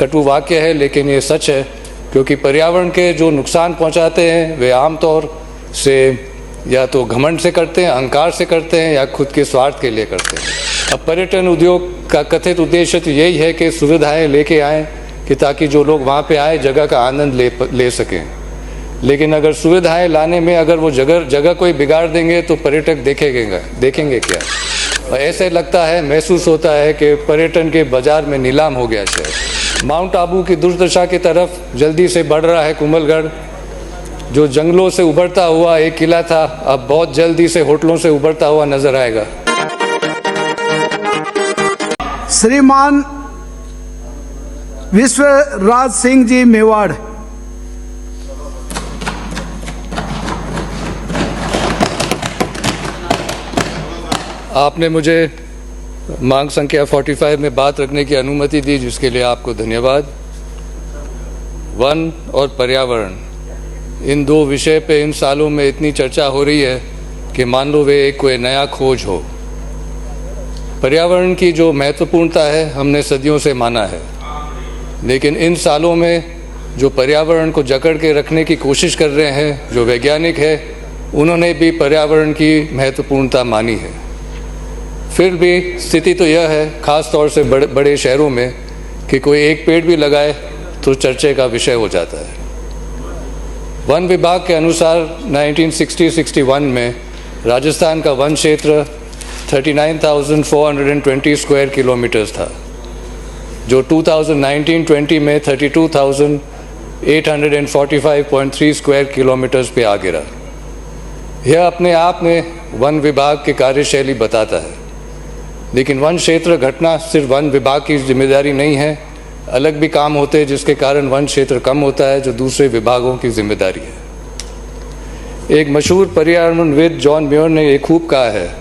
कटु वाक्य है, लेकिन ये सच है, क्योंकि पर्यावरण के जो नुकसान पहुंचाते हैं वे आमतौर से या तो घमंड से करते हैं, अहंकार से करते हैं, या खुद के स्वार्थ के लिए करते हैं। अब पर्यटन उद्योग का कथित उद्देश्य तो यही है कि सुविधाएं लेके आएँ कि ताकि जो लोग वहाँ पे आए जगह का आनंद ले सकें। लेकिन अगर सुविधाएं लाने में अगर वो जगह कोई बिगाड़ देंगे तो पर्यटक देखेंगे क्या? और ऐसे लगता है, महसूस होता है कि पर्यटन के बाजार में नीलाम हो गया शहर। माउंट आबू की दुर्दशा की तरफ जल्दी से बढ़ रहा है कुंभलगढ़, जो जंगलों से उभरता हुआ एक किला था, अब बहुत जल्दी से होटलों से उभरता हुआ नजर आएगा। श्रीमान विश्वराज सिंह जी मेवाड़। आपने मुझे मांग संख्या 45 में बात रखने की अनुमति दी, जिसके लिए आपको धन्यवाद। वन और पर्यावरण, इन दो विषय पे इन सालों में इतनी चर्चा हो रही है कि मान लो वे कोई नया खोज हो। पर्यावरण की जो महत्वपूर्णता है हमने सदियों से माना है, लेकिन इन सालों में जो पर्यावरण को जकड़ के रखने की कोशिश कर रहे हैं जो वैज्ञानिक है, उन्होंने भी पर्यावरण की महत्वपूर्णता मानी है। फिर भी स्थिति तो यह है, ख़ास तौर से बड़े शहरों में, कि कोई एक पेड़ भी लगाए तो चर्चे का विषय हो जाता है। वन विभाग के अनुसार 1960-61 में राजस्थान का वन क्षेत्र 39,420 स्क्वायर किलोमीटर्स था, जो 2019-20 में 32,845.3 स्क्वायर किलोमीटर्स पे आ गिरा। यह अपने आप में वन विभाग की कार्यशैली बताता है, लेकिन वन क्षेत्र घटना सिर्फ वन विभाग की जिम्मेदारी नहीं है, अलग भी काम होते हैं जिसके कारण वन क्षेत्र कम होता है, जो दूसरे विभागों की जिम्मेदारी है। एक मशहूर पर्यावरणविद जॉन म्योर ने ये खूब कहा है,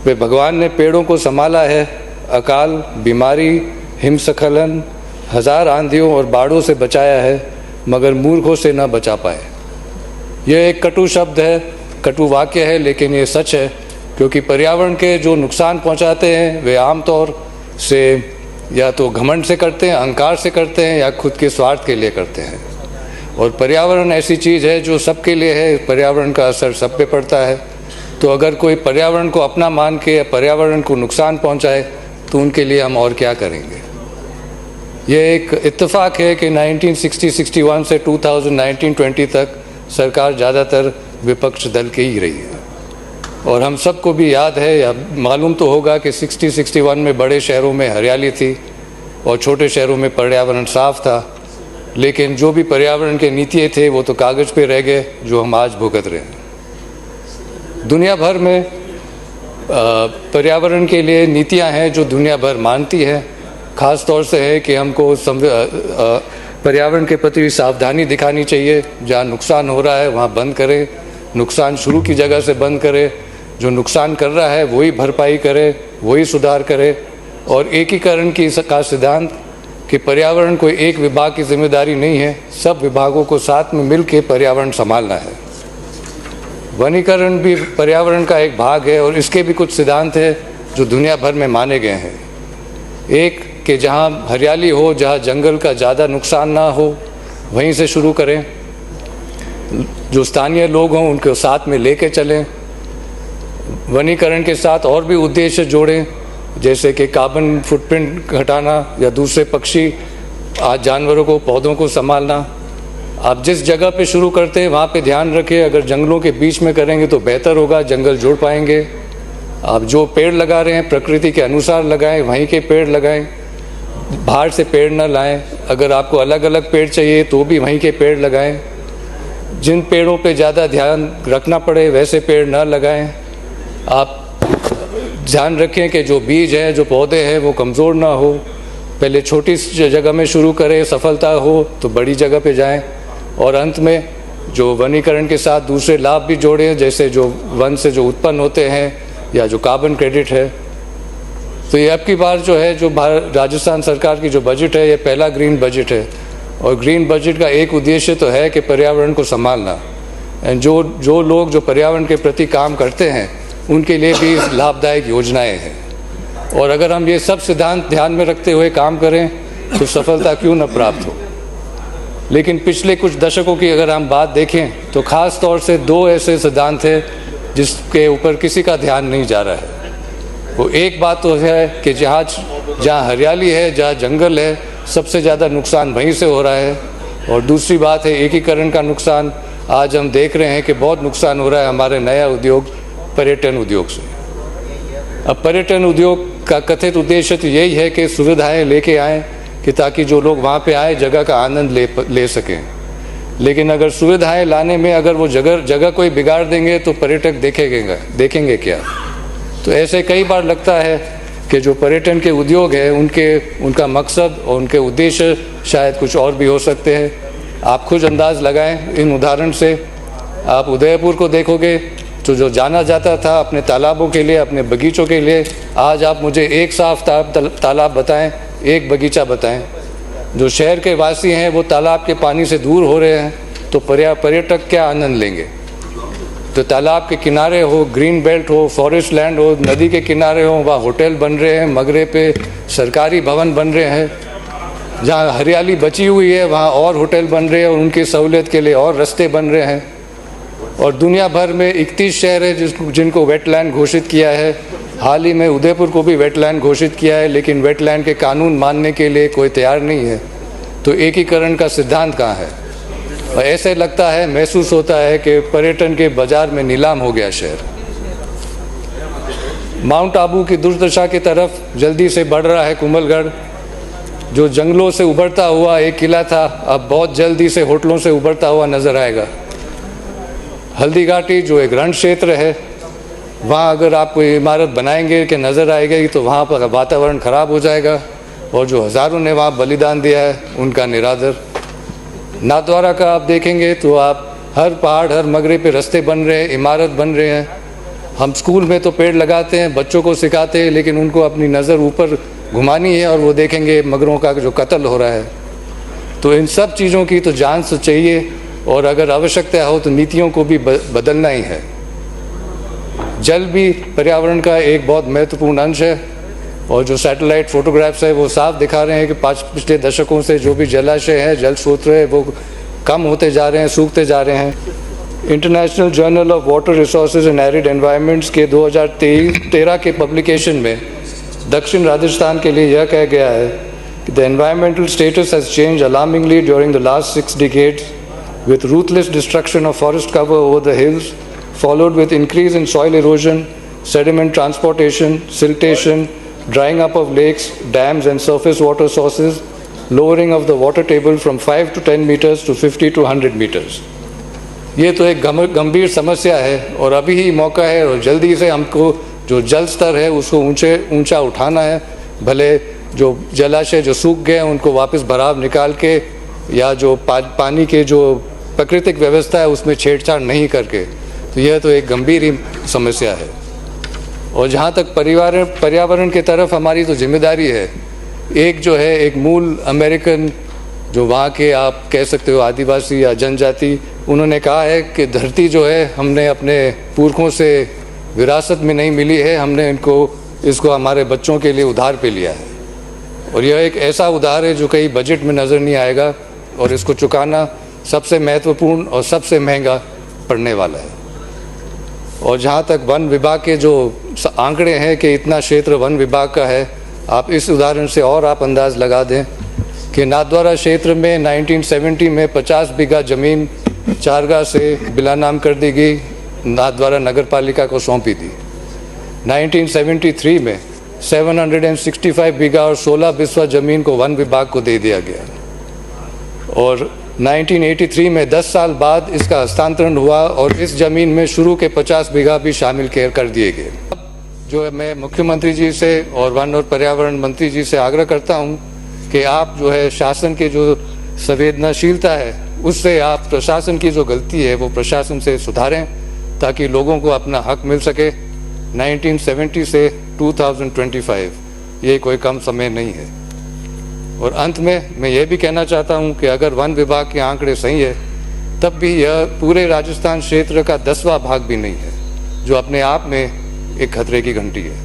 वे भगवान ने पेड़ों को संभाला है, अकाल, बीमारी, हिमस्खलन, हजार आंधियों और बाढ़ों से बचाया है, मगर मूर्खों से न बचा पाए। यह एक कटु शब्द है, कटु वाक्य है, लेकिन ये सच है, क्योंकि पर्यावरण के जो नुकसान पहुंचाते हैं वे आमतौर से या तो घमंड से करते हैं, अहंकार से करते हैं, या खुद के स्वार्थ के लिए करते हैं। और पर्यावरण ऐसी चीज़ है जो सबके लिए है, पर्यावरण का असर सब पे पड़ता है। तो अगर कोई पर्यावरण को अपना मान के पर्यावरण को नुकसान पहुंचाए तो उनके लिए हम और क्या करेंगे। यह एक इत्तेफाक है कि 1960-61 से 2019-20 तक सरकार ज़्यादातर विपक्ष दल की ही रही है। और हम सबको भी याद है या मालूम तो होगा कि 60-61 में बड़े शहरों में हरियाली थी और छोटे शहरों में पर्यावरण साफ था, लेकिन जो भी पर्यावरण के नीतियाँ थे वो तो कागज़ पे रह गए, जो हम आज भुगत रहे हैं। दुनिया भर में पर्यावरण के लिए नीतियाँ हैं जो दुनिया भर मानती है। ख़ास तौर से है कि हमको पर्यावरण के प्रति सावधानी दिखानी चाहिए, जहाँ नुकसान हो रहा है वहाँ बंद करें, नुकसान शुरू की जगह से बंद करें, जो नुकसान कर रहा है वही भरपाई करे, वही सुधार करे। और एकीकरण का सिद्धांत कि पर्यावरण कोई एक विभाग की जिम्मेदारी नहीं है, सब विभागों को साथ में मिल के पर्यावरण संभालना है। वनीकरण भी पर्यावरण का एक भाग है और इसके भी कुछ सिद्धांत हैं जो दुनिया भर में माने गए हैं। एक कि जहाँ हरियाली हो, जहाँ जंगल का ज़्यादा नुकसान ना हो, वहीं से शुरू करें। जो स्थानीय लोग हों उनको साथ में लेके चलें। वनीकरण के साथ और भी उद्देश्य जोड़ें, जैसे कि कार्बन फुटप्रिंट घटाना या दूसरे पक्षी जानवरों को, पौधों को संभालना। आप जिस जगह पे शुरू करते हैं वहाँ पे ध्यान रखें, अगर जंगलों के बीच में करेंगे तो बेहतर होगा, जंगल जोड़ पाएंगे। आप जो पेड़ लगा रहे हैं प्रकृति के अनुसार लगाएं, वहीं के पेड़ लगाएं, बाहर से पेड़ न लाएं। अगर आपको अलग अलग पेड़ चाहिए तो भी वहीं के पेड़ लगाएं। जिन पेड़ों पे ज़्यादा ध्यान रखना पड़े वैसे पेड़ न लगाएं। आप ध्यान रखें कि जो बीज है, जो पौधे हैं वो कमज़ोर ना हो। पहले छोटी जगह में शुरू करें, सफलता हो तो बड़ी जगह पे जाएं। और अंत में जो वनीकरण के साथ दूसरे लाभ भी जोड़ें, जैसे जो वन से जो उत्पन्न होते हैं या जो कार्बन क्रेडिट है। तो ये अब की बार जो है, जो राजस्थान सरकार की जो बजट है, ये पहला ग्रीन बजट है। और ग्रीन बजट का एक उद्देश्य तो है कि पर्यावरण को संभालना। एंड जो लोग जो पर्यावरण के प्रति काम करते हैं उनके लिए भी लाभदायक योजनाएं हैं। और अगर हम ये सब सिद्धांत ध्यान में रखते हुए काम करें तो सफलता क्यों न प्राप्त हो। लेकिन पिछले कुछ दशकों की अगर हम बात देखें तो ख़ास तौर से दो ऐसे सिद्धांत हैं जिसके ऊपर किसी का ध्यान नहीं जा रहा है। वो एक बात तो है कि जहाँ हरियाली है, जहाँ जंगल है, सबसे ज़्यादा नुकसान वहीं से हो रहा है। और दूसरी बात है एकीकरण का नुकसान। आज हम देख रहे हैं कि बहुत नुकसान हो रहा है हमारे नया उद्योग पर्यटन उद्योग से। अब पर्यटन उद्योग का कथित उद्देश्य तो यही है कि सुविधाएं लेके आएँ कि ताकि जो लोग वहाँ पे आए जगह का आनंद ले सकें। लेकिन अगर सुविधाएं लाने में अगर वो जगह कोई बिगाड़ देंगे तो पर्यटक देखेंगे क्या। तो ऐसे कई बार लगता है कि जो पर्यटन के उद्योग है उनका मकसद और उनके उद्देश्य शायद कुछ और भी हो सकते हैं। आप खुद अंदाज़ लगाएं इन उदाहरण से। आप उदयपुर को देखोगे तो जो जाना जाता था अपने तालाबों के लिए, अपने बगीचों के लिए, आज आप मुझे एक साफ तालाब बताएं, एक बगीचा बताएं। जो शहर के वासी हैं वो तालाब के पानी से दूर हो रहे हैं, तो पर्यटक क्या आनंद लेंगे। तो तालाब के किनारे हो, ग्रीन बेल्ट हो, फॉरेस्ट लैंड हो, नदी के किनारे हो, वहाँ होटल बन रहे हैं, मगरे पे सरकारी भवन बन रहे हैं। जहाँ हरियाली बची हुई है वहाँ और होटल बन रहे हैं और उनकी सहूलियत के लिए और रास्ते बन रहे हैं। और दुनिया भर में 31 शहर है जिनको वेटलैंड घोषित किया है। हाल ही में उदयपुर को भी वेटलैंड घोषित किया है, लेकिन वेटलैंड के कानून मानने के लिए कोई तैयार नहीं है। तो एकीकरण का सिद्धांत कहाँ है। और ऐसे लगता है, महसूस होता है कि पर्यटन के बाजार में नीलाम हो गया शहर। माउंट आबू की दुर्दशा की तरफ जल्दी से बढ़ रहा है कुंभलगढ़। जो जंगलों से उभरता हुआ एक किला था, अब बहुत जल्दी से होटलों से उभरता हुआ नजर आएगा। हल्दी घाटी जो एक रण क्षेत्र है, वहाँ अगर आप कोई इमारत बनाएंगे कि नज़र आएगी तो वहाँ पर वातावरण ख़राब हो जाएगा। और जो हज़ारों ने वहाँ बलिदान दिया है उनका निरादर। नाथद्वारा का आप देखेंगे तो आप हर पहाड़, हर मगरे पे रास्ते बन रहे हैं, इमारत बन रहे हैं। हम स्कूल में तो पेड़ लगाते हैं, बच्चों को सिखाते हैं, लेकिन उनको अपनी नज़र ऊपर घुमानी है और वो देखेंगे मगरों का जो कत्ल हो रहा है। तो इन सब चीज़ों की तो जांच तो चाहिए, और अगर आवश्यकता हो तो नीतियों को भी बदलना ही है। जल भी पर्यावरण का एक बहुत महत्वपूर्ण अंश है, और जो सैटेलाइट फोटोग्राफ्स है वो साफ दिखा रहे हैं कि पिछले दशकों से जो भी जलाशय है, जल स्रोत है, वो कम होते जा रहे हैं, सूखते जा रहे हैं। International journal of water resources and arid environments के 2013 के पब्लिकेशन में दक्षिण राजस्थान के लिए यह कहा गया है कि the environmental status has change alarmingly during the last 6 decades with ruthless destruction of forest cover over the hills, followed with increase in soil erosion, sediment transportation, siltation, drying up of lakes, dams and surface water sources, lowering of the water table from 5 to 10 meters to 50 to 100 meters. ये तो एक गंभीर समस्या है और अभी ही मौका है और जल्दी से हमको जो जल स्तर है उसको ऊंचा उठाना है। भले जो जलाशय जो सूख गए उनको वापस बराबर निकाल के, या जो पानी के जो प्राकृतिक व्यवस्था है उसमें छेड़छाड़ नहीं करके। तो यह तो एक गंभीर ही समस्या है। और जहाँ तक पर्यावरण की तरफ हमारी तो जिम्मेदारी है, एक जो है एक मूल अमेरिकन जो वहाँ के आप कह सकते हो आदिवासी या जनजाति, उन्होंने कहा है कि धरती जो है हमने अपने पुरखों से विरासत में नहीं मिली है, हमने इसको हमारे बच्चों के लिए उधार पे लिया है। और यह एक ऐसा उधार है जो कहीं बजट में नज़र नहीं आएगा, और इसको चुकाना सबसे महत्वपूर्ण और सबसे महंगा पड़ने वाला है। और जहाँ तक वन विभाग के जो आंकड़े हैं कि इतना क्षेत्र वन विभाग का है, आप इस उदाहरण से और आप अंदाज़ लगा दें कि नाथद्वारा क्षेत्र में 1970 में 50 बीघा ज़मीन चारगाह से बिला नाम कर दी गई, नाथद्वारा नगर पालिका को सौंपी थी। 1973 में 765 बीघा और 16 बिस्वा ज़मीन को वन विभाग को दे दिया गया, और 1983 में 10 साल बाद इसका हस्तांतरण हुआ और इस ज़मीन में शुरू के 50 बीघा भी शामिल कर दिए गए। जो है मैं मुख्यमंत्री जी से और वन और पर्यावरण मंत्री जी से आग्रह करता हूं कि आप जो है शासन के जो संवेदनशीलता है उससे आप प्रशासन की जो गलती है वो प्रशासन से सुधारें, ताकि लोगों को अपना हक मिल सके। 1970 से 2025 ये कोई कम समय नहीं है। और अंत में मैं ये भी कहना चाहता हूँ कि अगर वन विभाग के आंकड़े सही है तब भी यह पूरे राजस्थान क्षेत्र का 10वां भाग भी नहीं है, जो अपने आप में एक खतरे की घंटी है।